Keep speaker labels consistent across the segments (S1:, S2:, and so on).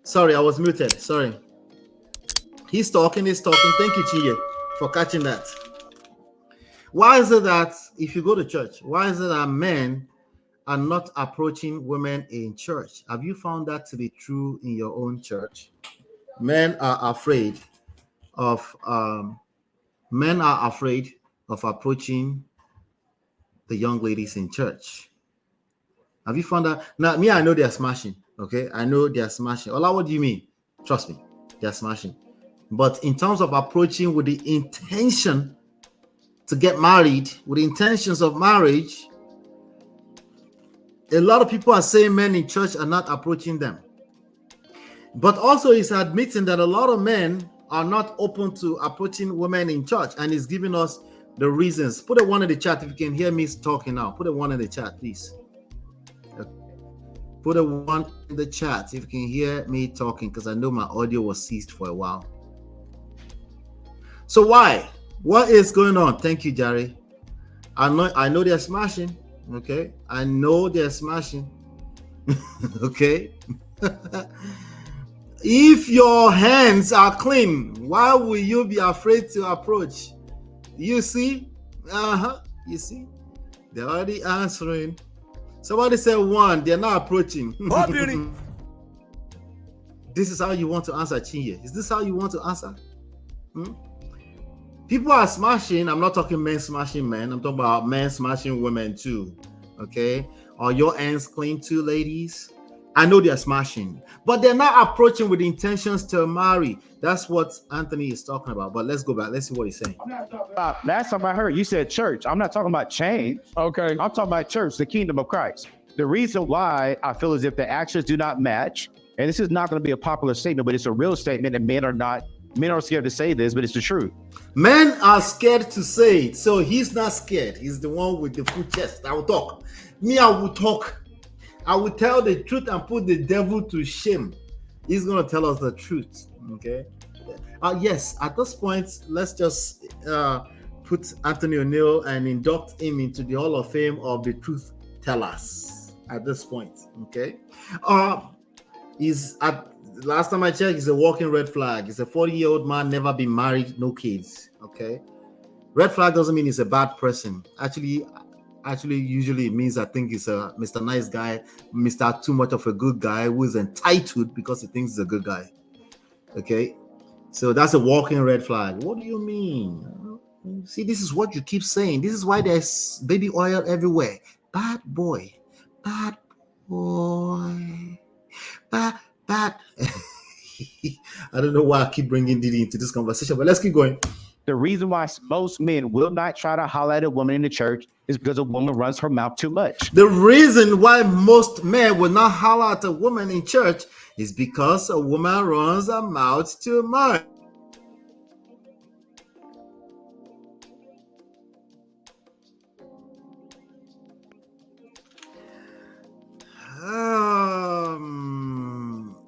S1: Sorry, I was muted. Sorry. He's talking. Thank you, Chiye, for catching that. Why is it that if you go to church, why is it that men are not approaching women in church? Have you found that to be true in your own church? Men are afraid of approaching the young ladies in church. Have you found that? Now, me, I know they're smashing. Okay, I know they're smashing. Ola, what do you mean? Trust me, they're smashing. But in terms of approaching with the intention to get married, with the intentions of marriage, a lot of people are saying men in church are not approaching them. But also he's admitting that a lot of men are not open to approaching women in church, and he's giving us the reasons. Put a one in the chat if you can hear me talking now. Put a one in the chat, please. Put a one in the chat if you can hear me talking, because I know my audio was ceased for a while. So why? What is going on? Thank you, Jerry. I know they're smashing. Okay, I know they're smashing. Okay. If your hands are clean, why will you be afraid to approach? You see? You see? They're already answering. Somebody said one, they're not approaching.
S2: Oh, beauty.
S1: This is how you want to answer, Chinye. Is this how you want to answer? People are smashing. I'm not talking men smashing men. I'm talking about men smashing women too. Okay? Are your hands clean too, ladies? I know they're smashing, but they're not approaching with intentions to marry. That's what Anthony is talking about. But let's go back. Let's see what he's saying.
S3: Last time I heard, you said church. I'm not talking about change.
S2: Okay.
S3: I'm talking about church, the kingdom of Christ. The reason why I feel as if the actions do not match, and this is not going to be a popular statement, but it's a real statement, and men are scared to say this, but it's the truth.
S1: Men are scared to say it. So he's not scared. He's the one with the full chest. I will talk. Me, I will talk. I will tell the truth and put the devil to shame. He's going to tell us the truth. Okay. Yes, at this point, let's just put Anthony O'Neill and induct him into the Hall of Fame of the truth tellers at this point. Okay. Last time I checked, he's a walking red flag. He's a 40-year-old man, never been married, no kids. Okay. Red flag doesn't mean he's a bad person. Actually, usually it means I think he's a Mr. Nice Guy, Mr. Too much of a good guy who is entitled because he thinks he's a good guy. Okay, so that's a walking red flag. What do you mean? See, this is what you keep saying. This is why there's baby oil everywhere. Bad boy, bad boy, bad. I don't know why I keep bringing Didi into this conversation, but let's keep going.
S3: The reason why most men will not try to holler at a woman in the church is because a woman runs her mouth too much.
S1: The reason why most men will not holler at a woman in church is because a woman runs her mouth too much.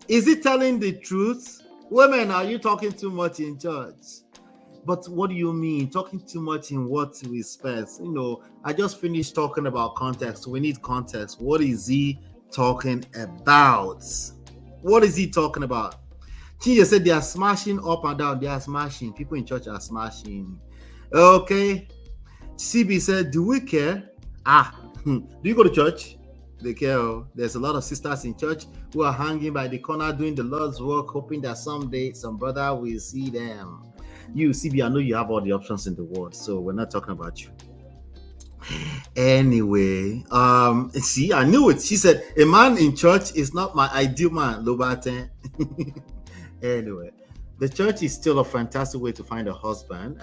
S1: Is he telling the truth? Women, are you talking too much in church? But what do you mean? Talking too much in what respect? You know, I just finished talking about context. We need context. What is he talking about? What is he talking about? Chinye said they are smashing up and down. They are smashing. People in church are smashing. Okay. CB said, do we care? Do you go to church? They care. There's a lot of sisters in church who are hanging by the corner doing the Lord's work, hoping that someday some brother will see them. You, CB, I know you have all the options in the world, so we're not talking about you. Anyway, see, I knew it. She said, a man in church is not my ideal man, Lobate. Anyway, the church is still a fantastic way to find a husband.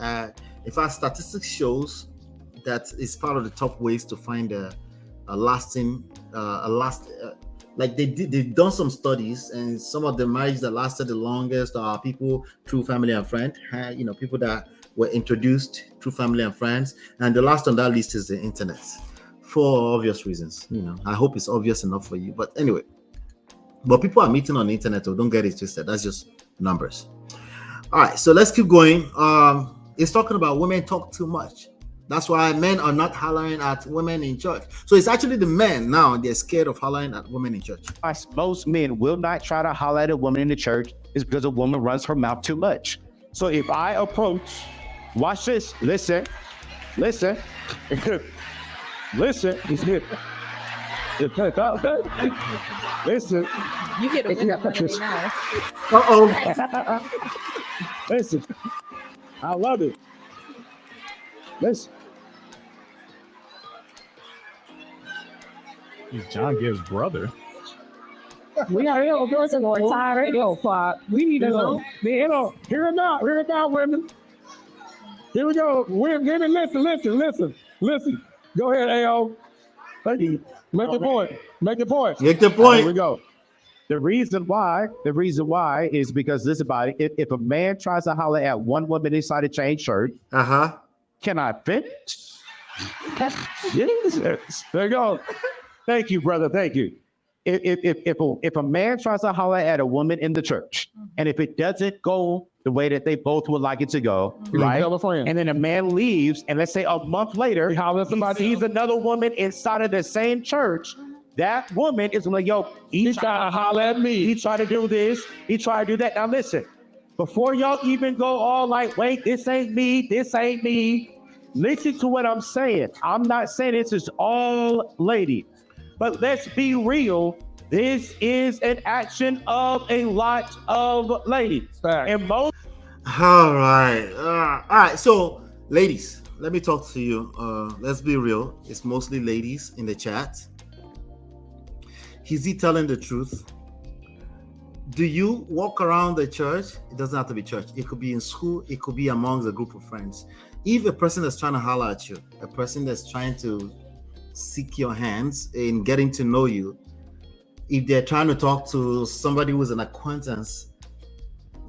S1: In fact, statistics shows that it's part of the top ways to find a lasting, like they've done some studies, and some of the marriages that lasted the longest are people through family and friend, people that were introduced through family and friends. And the last on that list is the internet, for obvious reasons. I hope it's obvious enough for you. But anyway, but people are meeting on the internet, so don't get it twisted. That's just numbers. All right, so let's keep going. It's talking about women talk too much. That's why men are not hollering at women in church. So it's actually the men now, they're scared of hollering at women in church.
S3: Most men will not try to holler at a woman in the church is because a woman runs her mouth too much. So if I approach, watch this, listen, listen, listen, it's here. Listen.
S2: You get a win now.
S1: Uh-oh.
S3: Listen. I love it. Listen.
S4: John Gibbs' brother.
S2: We got real girls and more tired radio clock. We need to know.
S4: Hear it out, women. Here we go. Women, listen. Go ahead, AO. Thank you. Make the point.
S1: Make the point.
S3: Here we go. The reason why is because this about it. If a man tries to holler at one woman inside a chain shirt, can I finish? Yes. There you go. Thank you, brother. Thank you. If a man tries to holler at a woman in the church, and if it doesn't go the way that they both would like it to go, right? And then a man leaves, and let's say a month later, he sees another woman inside of the same church. That woman is like, yo, he tried to holler at me. He tried to do this. He tried to do that. Now listen, before y'all even go all like, wait, this ain't me. Listen to what I'm saying. I'm not saying this is all ladies, but let's be real. This is an action of a lot of ladies. And most.
S1: All right. So, ladies, let me talk to you. Let's be real. It's mostly ladies in the chat. Is he telling the truth? Do you walk around the church? It doesn't have to be church. It could be in school. It could be amongst a group of friends. If a person that's trying to holler at you, a person that's trying to seek your hands in getting to know you, if they're trying to talk to somebody who's an acquaintance,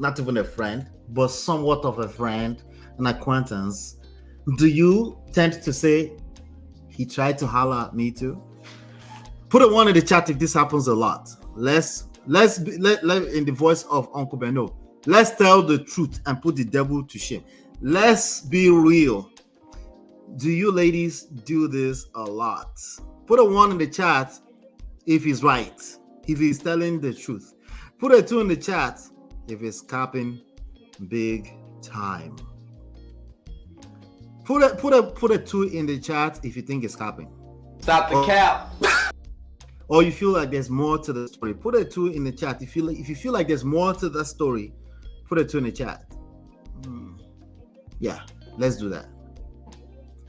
S1: not even a friend, but somewhat of a friend, an acquaintance, do you tend to say, he tried to holler at me too? Put a 1 in the chat if this happens a lot. Let's in the voice of Uncle Beno. Let's tell the truth and put the devil to shame. Let's be real. Do you ladies do this a lot? Put a 1 in the chat if he's right, if he's telling the truth. Put a 2 in the chat if he's capping big time. Put a 2 in the chat if you think it's capping.
S5: Stop the cap.
S1: Or you feel like there's more to the story. Put a 2 in the chat. If you feel like there's more to the story, put a 2 in the chat. Yeah, let's do that.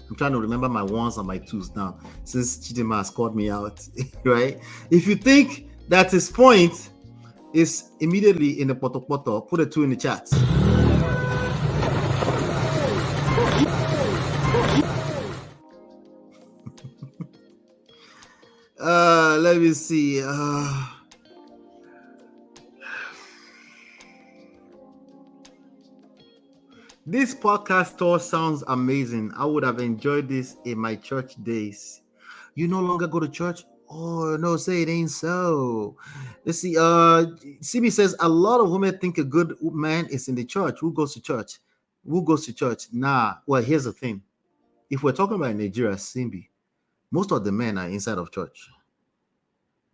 S1: I'm trying to remember my 1s and my 2s now, since Chidima has called me out, right? If you think that his point is immediately in the poto, put a 2 in the chat. Let me see. This podcast tour sounds amazing. I would have enjoyed this in my church days. You no longer go to church? Oh, no, say it ain't so. Let's see. CB says a lot of women think a good man is in the church. Who goes to church? Nah. Well, here's the thing. If we're talking about Nigeria, Simbi, most of the men are inside of church.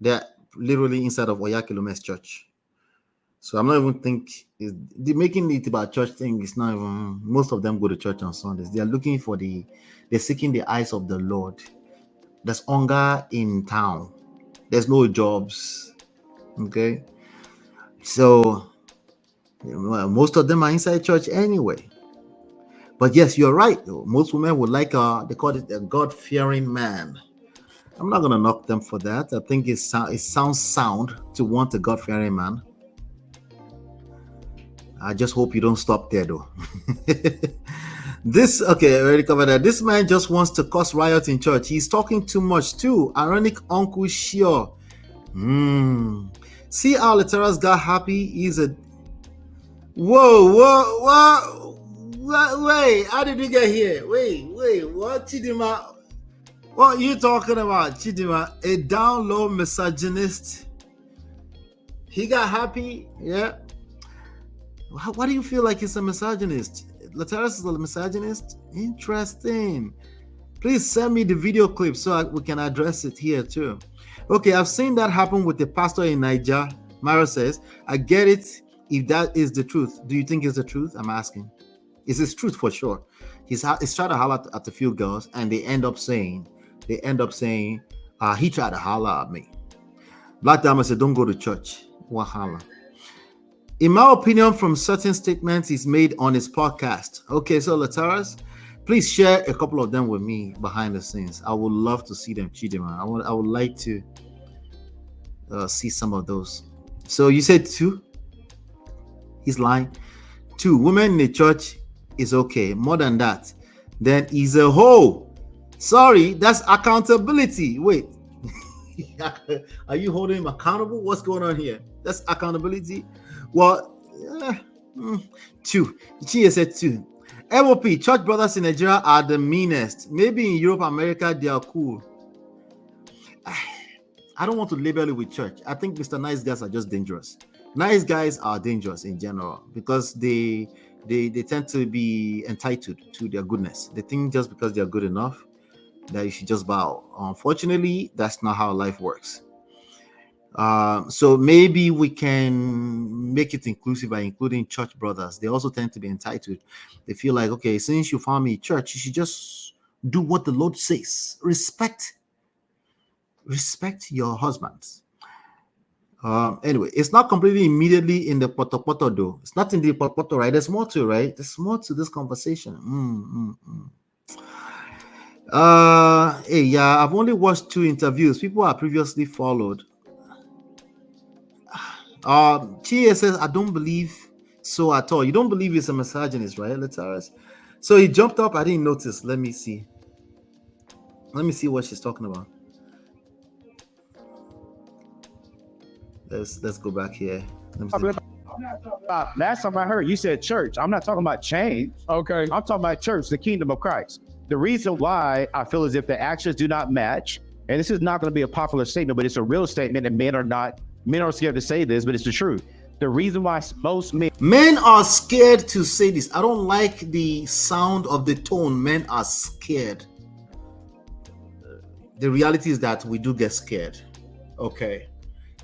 S1: They're literally inside of Oyakilome's church. So I'm not even making it about church thing is not even, most of them go to church on Sundays. They're looking for they're seeking the eyes of the Lord. There's hunger in town. There's no jobs. Okay. So most of them are inside church anyway. But yes, you're right. Most women would like they call it a God-fearing man. I'm not gonna knock them for that. I think it sounds sound to want a God-fearing man. I just hope you don't stop there though. Okay, I already covered that. This man just wants to cause riot in church. He's talking too much too. Ironic Uncle Shio. See how Literas got happy? He's a whoa. Wait, how did you get here? Wait, what, Chidima? What are you talking about, Chidima? A down low misogynist? He got happy? Yeah. Why do you feel like he's a misogynist? Lataris is a misogynist? Interesting. Please send me the video clip so we can address it here too. Okay, I've seen that happen with the pastor in Niger. Mara says, I get it if that is the truth. Do you think it's the truth? I'm asking. Is this truth for sure? He's trying to holler at a few girls, and they end up saying, he tried to holler at me. Black Diamond said, don't go to church. What holler? In my opinion, from certain statements he's made on his podcast. Okay, so Lataras, please share a couple of them with me behind the scenes. I would love to see them, Chidima. I would like to see some of those. So you said 2? He's lying. 2, women in the church is okay. More than that, then he's a hoe. Sorry, that's accountability. Wait, are you holding him accountable? What's going on here? That's accountability. Well, 2. She said 2. MOP, church brothers in Nigeria are the meanest. Maybe in Europe, America, they are cool. I don't want to label it with church. I think Mr. Nice Guys are just dangerous. Nice guys are dangerous in general because they tend to be entitled to their goodness. They think just because they're good enough that you should just bow. Unfortunately, that's not how life works. So maybe we can make it inclusive by including church brothers. They also tend to be entitled. They feel like, okay, since you found me a church, you should just do what the Lord says. Respect your husbands. Anyway, it's not completely immediately in the poto though. It's not in the poto, right? There's more to it, right? There's more to this conversation. Hey, yeah, I've only watched 2 interviews. People are previously followed. Chia says, I don't believe so at all. You don't believe he's a misogynist, right? So he jumped up. I didn't notice. Let me see what she's talking about. Let's go back here.
S3: Last time I heard you said church. I'm not talking about change.
S4: Okay.
S3: I'm talking about church, the kingdom of Christ. The reason why I feel as if the actions do not match, and this is not going to be a popular statement, but it's a real statement, and men are scared to say this, but it's the truth. The reason why most
S1: men are scared to say this. I don't like the sound of the tone. Men are scared. The reality is that we do get scared. Okay.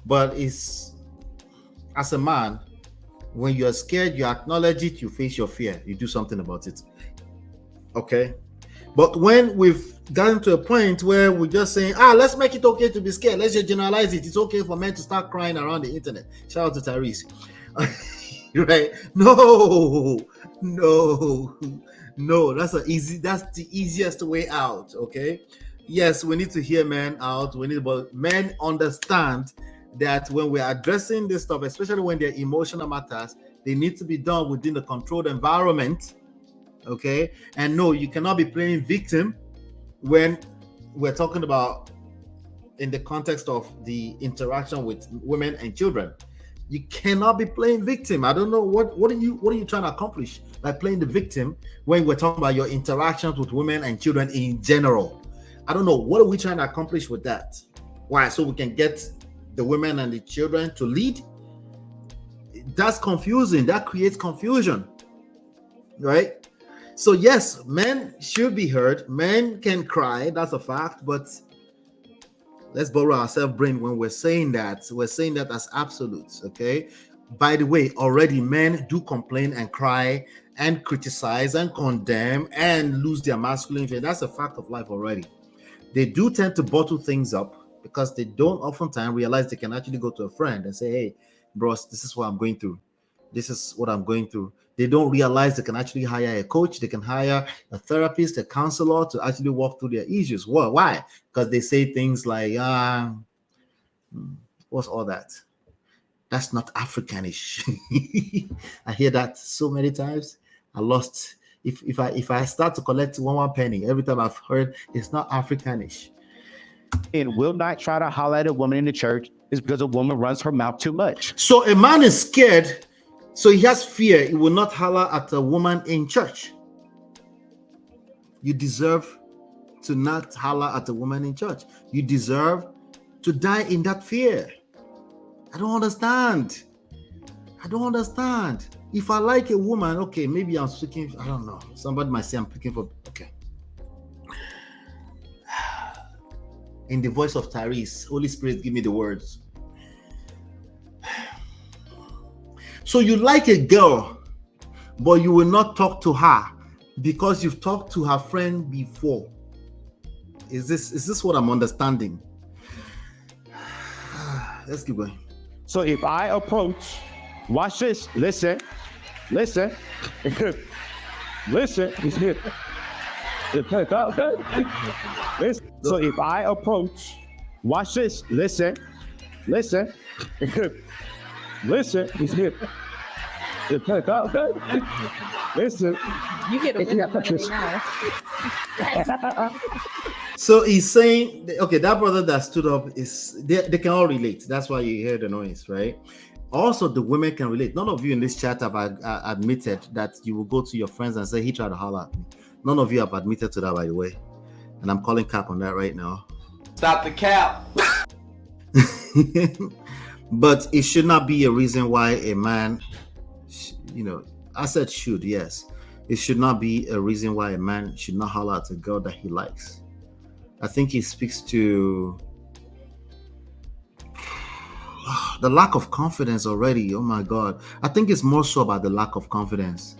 S1: But it's, as a man, when you're scared, you acknowledge it, you face your fear, you do something about it. Okay. But when we've gotten to a point where we're just saying, let's make it okay to be scared. Let's just generalize it. It's okay for men to start crying around the internet. Shout out to Tyrese. Right? No. That's the easiest way out. Okay. Yes, we need to hear men out. But men understand that when we're addressing this stuff, especially when they're emotional matters, they need to be done within the controlled environment. Okay. And no, you cannot be playing victim when we're talking about in the context of the interaction with women and children. You cannot be playing victim. I don't know what are you trying to accomplish by playing the victim when we're talking about your interactions with women and children in general. I don't know, what are we trying to accomplish with that? Why? So we can get the women and the children to lead? That's confusing. That creates confusion, right? So yes, men should be heard. Men can cry. That's a fact. But let's borrow our self-brain when we're saying that. We're saying that as absolutes, okay? By the way, already men do complain and cry and criticize and condemn and lose their masculine faith. That's a fact of life already. They do tend to bottle things up because they don't oftentimes realize they can actually go to a friend and say, hey, bros, this is what I'm going through. This is what I'm going through. They don't realize they can actually hire a coach. They can hire a therapist, a counselor to actually walk through their issues. Well, why? Because they say things like, what's all that? That's not Africanish. I hear that so many times. I lost. If I start to collect one penny every time I've heard it's not Africanish.
S3: And will not try to holler at a woman in the church is because a woman runs her mouth too much.
S1: So a man is scared, so he has fear. He will not holler at a woman in church. You deserve to not holler at a woman in church. You deserve to die in that fear. I don't understand. I don't understand. If I like a woman, okay, maybe I'm speaking, I don't know. Somebody might say I'm speaking for, okay. In the voice of Tyrese, Holy Spirit, give me the words. So you like a girl, but you will not talk to her because you've talked to her friend before. Is this what I'm understanding? Let's keep going.
S3: So if I approach, watch this, listen, listen, listen, it's here. So if I approach, watch this, listen, listen, listen, it's here. Listen,
S2: You get a win now.
S1: So he's saying, okay, that brother that stood up is they can all relate. That's why you hear the noise, right? Also, the women can relate. None of you in this chat have admitted that you will go to your friends and say he tried to holler at me. None of you have admitted to that, by the way. And I'm calling cap on that right now.
S5: Stop the cap.
S1: But it should not be a reason why a man, I said should, yes. It should not be a reason why a man should not holler at a girl that he likes. I think it speaks to the lack of confidence already. Oh my God. I think it's more so about the lack of confidence.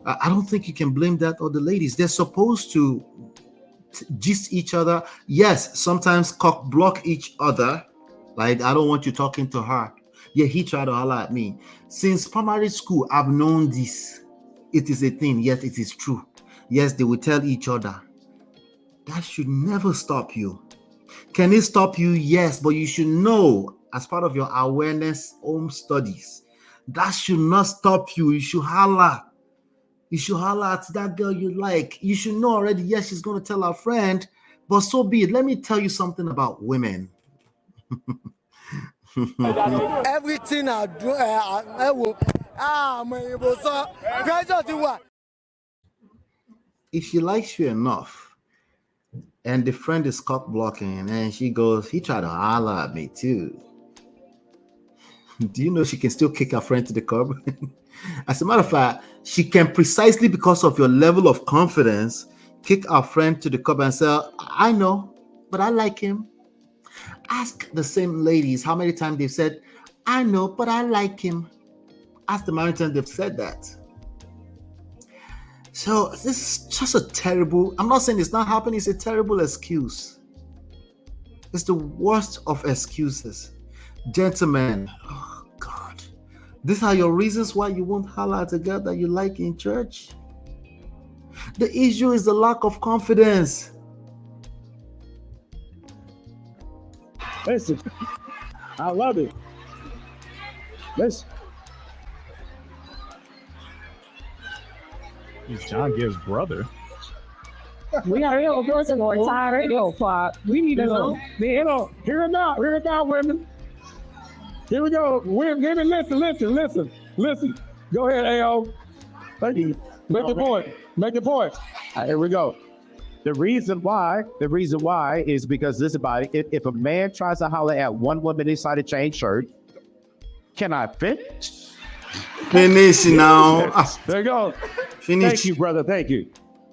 S1: I don't think you can blame that on the ladies. They're supposed to gist each other. Yes, sometimes cock block each other. Like, I don't want you talking to her. Yeah, he tried to holler at me. Since primary school, I've known this. It is a thing. Yes, it is true. Yes, they will tell each other. That should never stop you. Can it stop you? Yes, but you should know, as part of your awareness home studies, that should not stop you. You should holler. You should holler at that girl you like. You should know already, yes, she's going to tell her friend, but so be it. Let me tell you something about women.
S6: Everything I do, I will.
S1: If she likes you enough, and the friend is cock blocking, and she goes, he tried to holler at me too. Do you know she can still kick her friend to the curb? As a matter of fact, she can, precisely because of your level of confidence, kick our friend to the curb and say, I know, but I like him. Ask the same ladies how many times they've said, I know, but I like him. Ask them how many times they've said that. So this is just a terrible, I'm not saying it's not happening, it's a terrible excuse. It's the worst of excuses. Gentlemen, oh God, these are your reasons why you won't holler at a girl that you like in church. The issue is the lack of confidence.
S4: Listen, I love it. Listen.
S7: He's John Gibbs' brother.
S2: We are real girls and more tired. We need to know.
S4: Hear it now, women. Here we go. Women, listen. Go ahead, AO. Thank you. Make your point. Here we go.
S3: The reason why is because this about it. If a man tries to holler at one woman inside a chain shirt, can I finish?
S1: Finish now.
S4: There you go.
S1: Finish.
S3: Thank you, brother. Thank you.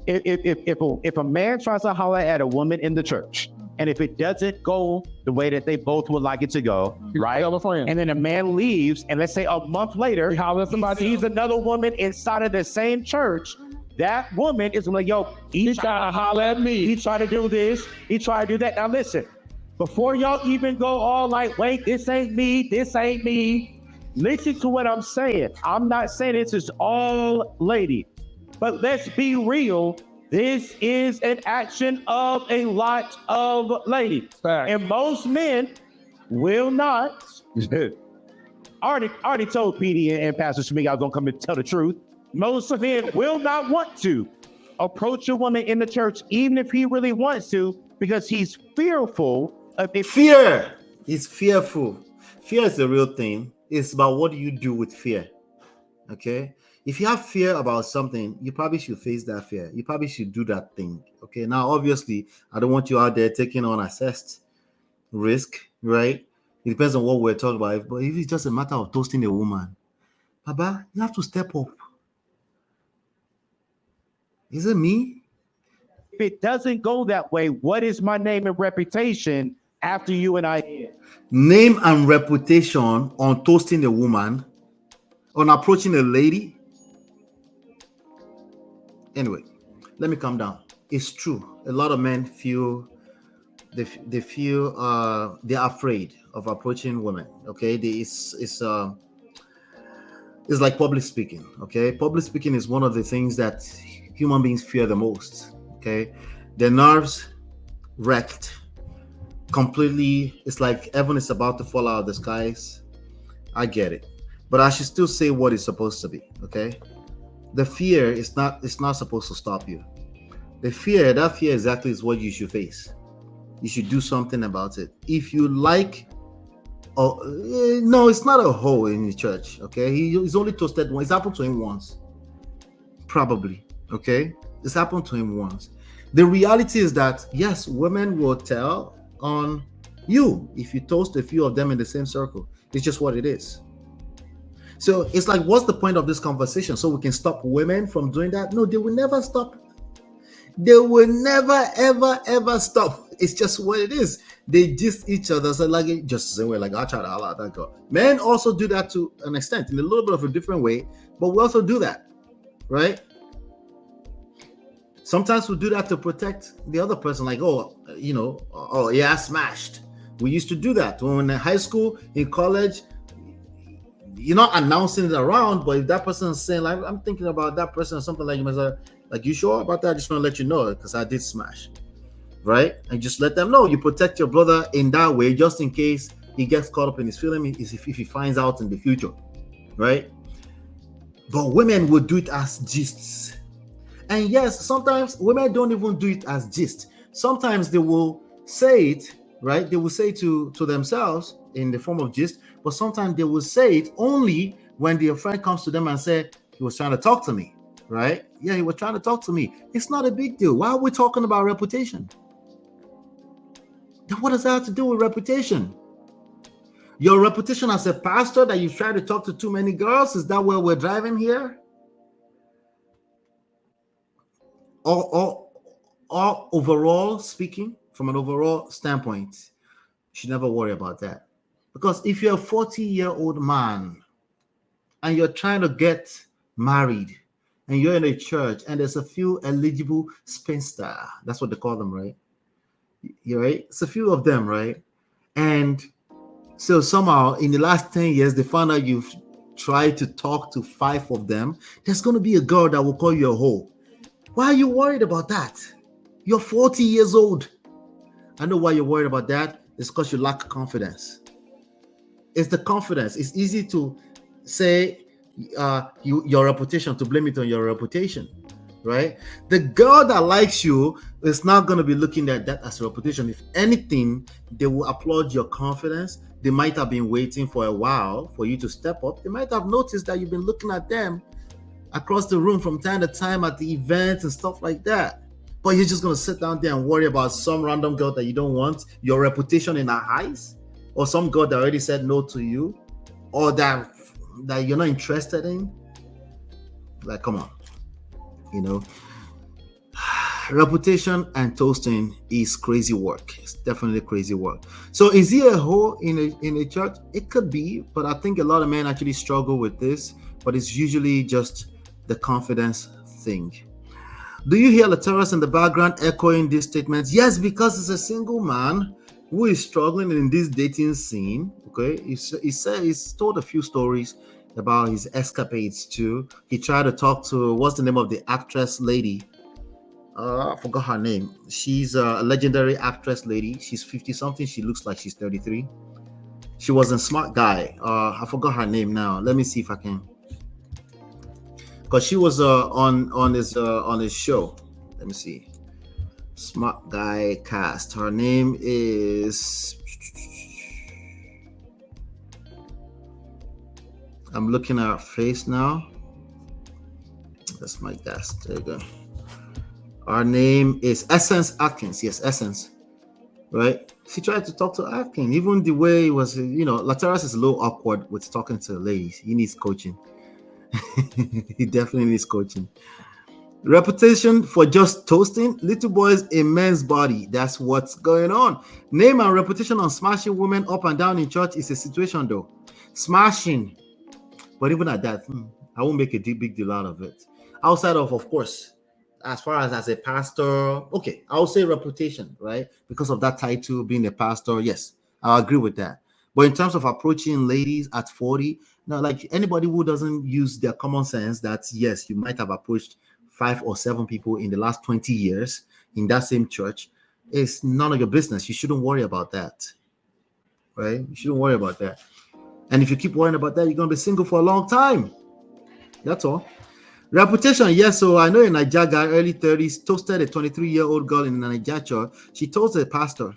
S3: If a man tries to holler at a woman in the church, and if it doesn't go the way that they both would like it to go, right? And then a man leaves, and let's say a month later, he sees another woman inside of the same church. That woman is like, yo, he tried to holler at me. He tried to do this. He tried to do that. Now listen, before y'all even go all like, wait, this ain't me. Listen to what I'm saying. I'm not saying this is all ladies, but let's be real. This is an action of a lot of ladies. Fact. And most men will not. already told PD and Pastor Schmig I was gonna come and tell the truth. Most men will not want to approach a woman in the church, even if he really wants to, because he's fearful of it.
S1: Fear. He's fearful. Fear is the real thing. It's about what do you do with fear. Okay? If you have fear about something, you probably should face that fear. You probably should do that thing. Okay? Now, obviously, I don't want you out there taking unassessed risk, right? It depends on what we're talking about. But if it's just a matter of toasting a woman, Baba, you have to step up. Is it me?
S3: If it doesn't go that way, what is my name and reputation after you and I?
S1: Name and reputation on toasting a woman, on approaching a lady. Anyway, let me calm down. It's true. A lot of men feel they feel they're afraid of approaching women. Okay, it's like public speaking. Okay, public speaking is one of the things that human beings fear the most. Okay, their nerves wrecked completely. It's like heaven is about to fall out of the skies. I get it, but I should still say what it's supposed to be. Okay, the fear is not. It's not supposed to stop you. That fear exactly is what you should face. You should do something about it. If you like, no, it's not a hole in the church. Okay, he's only toasted once. It's happened to him once, probably. Okay, it's happened to him once. The reality is that yes, women will tell on you if you toast a few of them in the same circle. It's just what it is. So it's like, what's the point of this conversation? So we can stop women from doing that? No, they will never stop. They will never, ever, ever stop. It's just what it is. They diss each other. So like, just the same way, like, I'll try to holler at that girl. Men also do that to an extent, in a little bit of a different way, but we also do that, right? Sometimes we do that to protect the other person, like, oh, yeah, smashed. We used to do that when in high school, in college. You're not announcing it around, but if that person is saying, like, I'm thinking about that person or something, like, you must say, like, you sure about that? I just want to let you know because I did smash, right? And just let them know. You protect your brother in that way, just in case he gets caught up in his feeling, if he finds out in the future, right? But women will do it as gists. And yes, sometimes women don't even do it as gist. Sometimes they will say it, right? They will say to themselves in the form of gist, but sometimes they will say it only when their friend comes to them and say, he was trying to talk to me, right? Yeah, he was trying to talk to me. It's not a big deal. Why are we talking about reputation? Then what does that have to do with reputation? Your reputation as a pastor, that you've tried to talk to too many girls, is that where we're driving here? Or overall speaking, from an overall standpoint, you should never worry about that. Because if you're a 40-year-old man and you're trying to get married and you're in a church and there's a few eligible spinster, that's what they call them, right? You're right. It's a few of them, right? And so somehow in the last 10 years, they found out you've tried to talk to 5 of them. There's going to be a girl that will call you a hoe. Why are you worried about that? You're 40 years old. I know why you're worried about that. It's because you lack confidence. It's the confidence. It's easy to say your reputation, to blame it on your reputation, right? The girl that likes you is not going to be looking at that as a reputation. If anything, they will applaud your confidence. They might have been waiting for a while for you to step up. They might have noticed that you've been looking at them across the room from time to time at the events and stuff like that. But you're just going to sit down there and worry about some random girl that you don't want, your reputation in her eyes, or some girl that already said no to you, or that you're not interested in. Like, come on. Reputation and toasting is crazy work. It's definitely crazy work. So is he a hoe in a church? It could be, but I think a lot of men actually struggle with this, but it's usually just the confidence thing. Do you hear Lateras in the background echoing these statements? Yes, because it's a single man who is struggling in this dating scene. Okay, he's told a few stories about his escapades too. He tried to talk to, what's the name of the actress lady? I forgot her name. She's a legendary actress lady. She's 50 something. She looks like she's 33. She was a smart guy. I forgot her name now. Let me see if I can. Because she was on his show. Let me see. Smart guy cast. Her name is. I'm looking at her face now. That's my guess. There you go. Her name is Essence Atkins. Yes, Essence. Right? She tried to talk to Atkins. Even the way it was, Lateras is a little awkward with talking to ladies. He needs coaching. He definitely needs coaching. Reputation for just toasting little boys in men's body. That's what's going on. Name and reputation on smashing women up and down in church is a situation though. Smashing. But even at that, I won't make a big deal out of it. Outside of course, as far as a pastor, okay, I'll say reputation, right? Because of that title, being a pastor, yes, I agree with that. But in terms of approaching ladies at 40, now, like anybody who doesn't use their common sense, that yes, you might have approached 5 or 7 people in the last 20 years in that same church, it's none of your business. You shouldn't worry about that, right? You shouldn't worry about that. And if you keep worrying about that, you're going to be single for a long time. That's all. Reputation, yes. So I know a Niger guy, early 30s, toasted a 23-year-old girl in a Niger church. She told the pastor.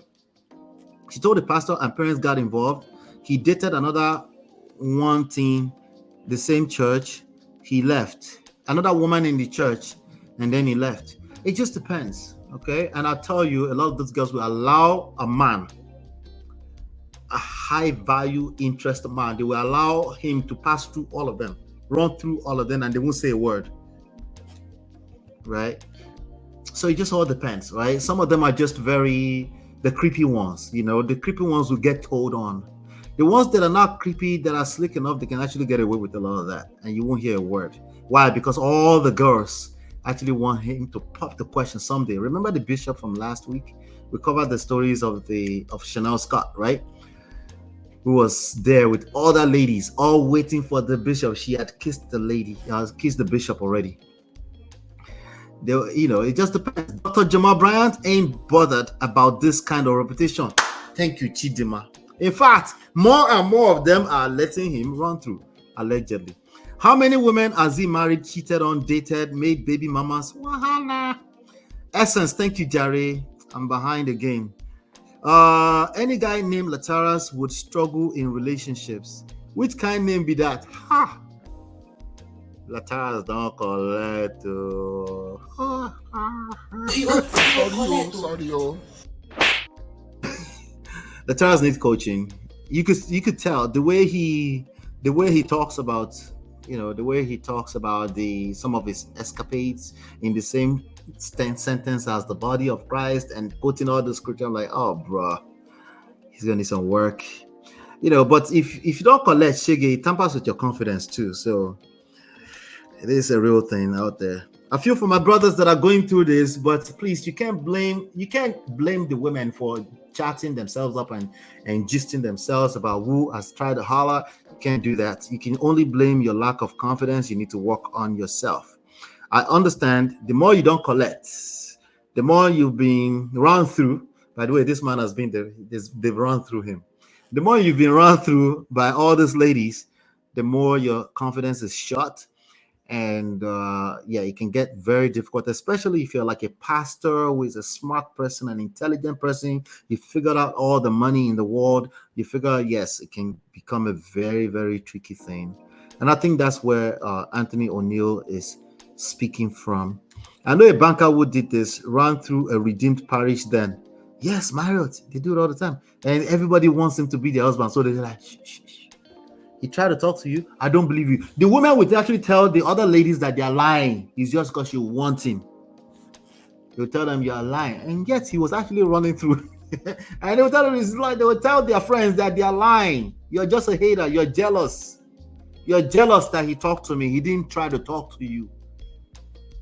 S1: She told the pastor and parents got involved. He dated another one teen, the same church. He left. Another woman in the church, and then he left. It just depends, okay? And I'll tell you, a lot of those girls will allow a man, a high-value interest man, they will allow him to pass through all of them, run through all of them, and they won't say a word, right? So it just all depends, right? Some of them are just the creepy ones, the creepy ones will get told on. The ones that are not creepy, that are slick enough, they can actually get away with a lot of that, and you won't hear a word. Why? Because all the girls actually want him to pop the question someday. Remember the bishop from last week? We covered the stories of Chanel Scott, right? Who was there with other ladies, all waiting for the bishop. She had kissed the bishop already. It just depends. Dr. Jamal Bryant ain't bothered about this kind of reputation. Thank you, Chidima. In fact, more and more of them are letting him run through, allegedly. How many women has he married, cheated on, dated, made baby mamas? Wahala. Essence, thank you, Jare. I'm behind the game. Any guy named Lataras would struggle in relationships. Which kind name be that? Ha! Lataras don't collect. Lataras needs coaching. You could tell the way he talks about, the way he talks about some of his escapades in the same sentence as the body of Christ and quoting all the scripture. I'm like, oh, bro, he's gonna need some work, But if you don't collect shege, it tampers with your confidence too. So it is a real thing out there. I feel for my brothers that are going through this, but please, you can't blame the women for chatting themselves up and gisting themselves about who has tried to holler. You can't do that. You can only blame your lack of confidence. You need to work on yourself. I understand the more you don't collect, the more you've been run through. By the way, this man has been there. They've run through him. The more you've been run through by all these ladies, the more your confidence is shot. And it can get very difficult, especially if you're like a pastor who is a smart person, an intelligent person. You figured out all the money in the world. You figure out, yes, it can become a very, very tricky thing. And I think that's where Anthony O'Neill is speaking from. I know a banker who did this, ran through a redeemed parish then. Yes, Marriott, they do it all the time. And everybody wants him to be their husband. So they're like, shh, shh, shh. He tried to talk to you. I don't believe you. The woman would actually tell the other ladies that they're lying. It's just because you want him. They'll tell them you're lying. And yet he was actually running through. And they will tell them it's like they will tell their friends that they're lying. You're just a hater. You're jealous. You're jealous that he talked to me. He didn't try to talk to you.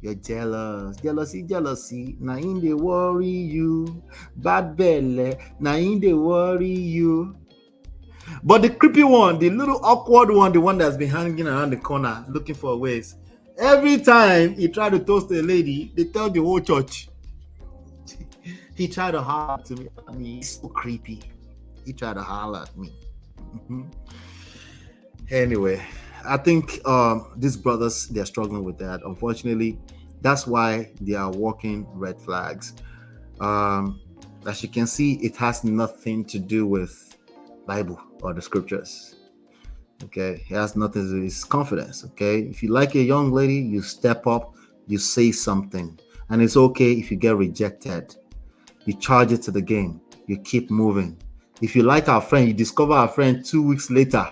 S1: You're jealous. Jealousy. Now in they worry you. Bad belly. Now in they worry you. But the creepy one, the little awkward one, the one that's been hanging around the corner looking for ways. Every time he tried to toast a lady, they tell the whole church. He tried to holler at me. I mean, he's so creepy. He tried to holler at me. Anyway, I think these brothers, they're struggling with that. Unfortunately, that's why they are walking red flags. As you can see, it has nothing to do with Bible or the scriptures. Okay, it has nothing to do with his confidence. Okay, if you like a young lady, you step up, you say something, and it's okay if you get rejected. You charge it to the game, you keep moving. If you like our friend, you discover our friend 2 weeks later,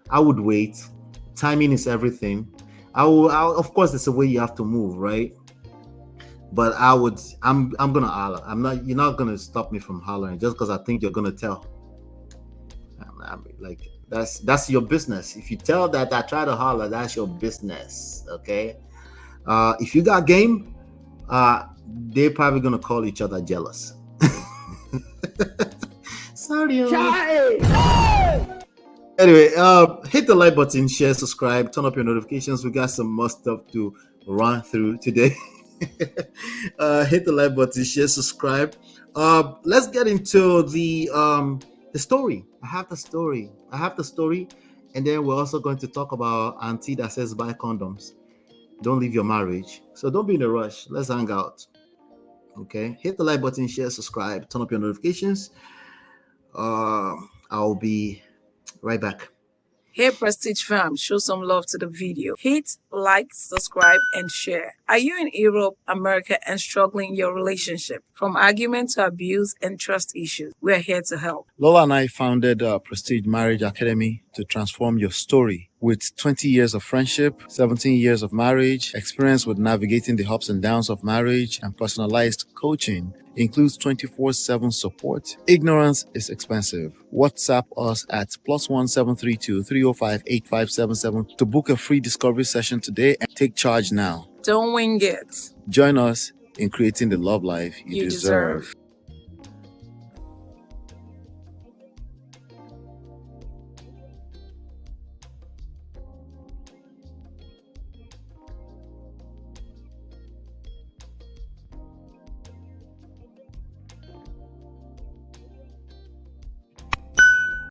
S1: I would wait. Timing is everything. Of course, it's a way you have to move, right? But I'm gonna holler. You're not gonna stop me from hollering just because I think you're gonna tell. I mean, like that's your business. If you tell that I try to holler, that's your business. Okay. If you got game, they're probably gonna call each other jealous. Sorry. Anyway, hit the like button, share, subscribe, turn up your notifications. We got some more stuff to run through today. Hit the like button, share, subscribe. Let's get into the story. I have the story, and then we're also going to talk about auntie that says buy condoms. Don't leave your marriage. So don't be in a rush. Let's hang out. Okay. Hit the like button, share, subscribe, turn up your notifications. I'll be right back.
S5: Hey Prestige fam, show some love to the video. Hit like, subscribe, and share. Are you in Europe, America, and struggling in your relationship? From argument to abuse and trust issues, we're here to help.
S7: Lola and I founded Prestige Marriage Academy to transform your story. With 20 years of friendship, 17 years of marriage, experience with navigating the ups and downs of marriage, and personalized coaching, includes 24/7 support. Ignorance is expensive. WhatsApp us at +1 732 305 8577 to book a free discovery session today and take charge now.
S5: Don't wing it.
S7: Join us in creating the love life you deserve.